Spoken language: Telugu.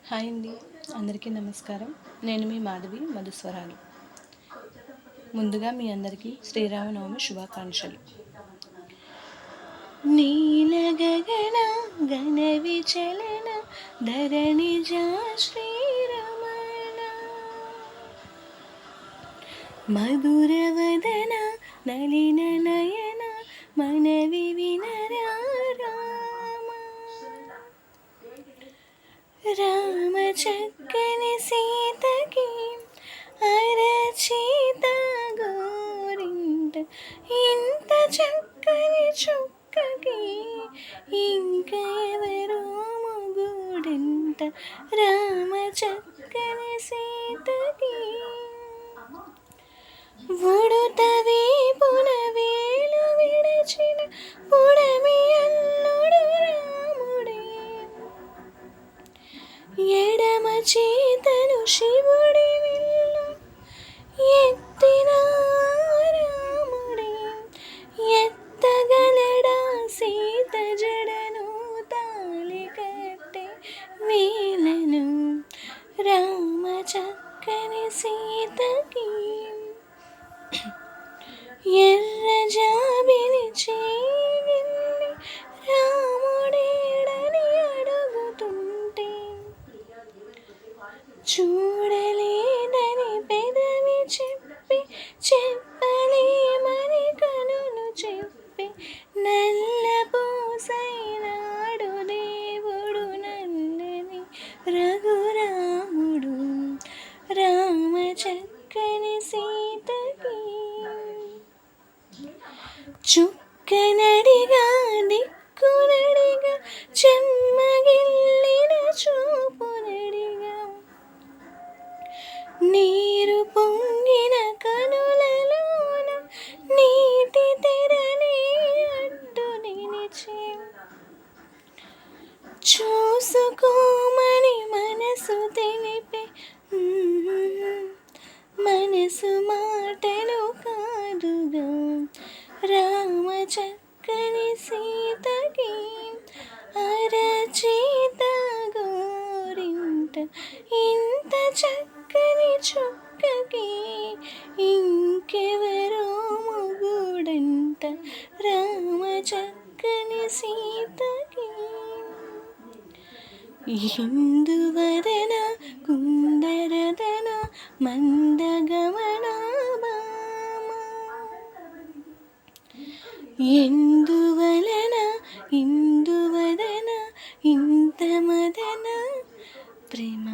హాయ్ అండి, అందరికీ నమస్కారం. నేను మీ మాధవి మధుస్వరాలు. ముందుగా మీ అందరికీ శ్రీరామనవమి శుభాకాంక్షలు. నీల గగన గణ విచలన ధరణిజ శ్రీరమణ మధుర వదన నలిన నయన మనవి వినరా రామ చక్కని సీతకి అరచేత గోరింట ఇంత చక్కని చుక్కకి ఇంకా ఎవరో మొగుడంట రామ చక్కని సీతకి ఉడుత వీపున వేలు విడచిన పుడమి అల్లుడు రాముడే ఎడమ చేతను శివుడి విల్లు ఎత్తిన రాముడే ఎత్తగలడా సీత జడను తాళి కట్టే వీలను రామ చక్కని సీతకి ఎర్ర జాబిలి చేగిల్లి రాముడేడని అడుగుతుంటే చూడలేదని పెదవి చెప్పి చెప్పలేమని కనులు చెప్పి నల్ల పూసైనాడు దేవుడు నల్లని రఘురాముడు రామ చక్కని సీతకి చుక్కనడిగా దిక్కునడిగా చెమ్మగిల్లిన చూపునడిగా నీరు పొంగిన కనులలోన నీటి తెరని అడ్డు నిలిచి చూసుకోమని మనసు తెలిపే మనసు మాటలు కాదుగా రామ చక్కని సీతకి అరచేత గోరింట ఇంత చక్కని చుక్కకి ఇంకెవరో మొగుడంట రామ చక్కని సీతకి ఇందువదన కుందరదన మందగమన ఎందువలన ఇందువదన ఇంత మదన ప్రేమ.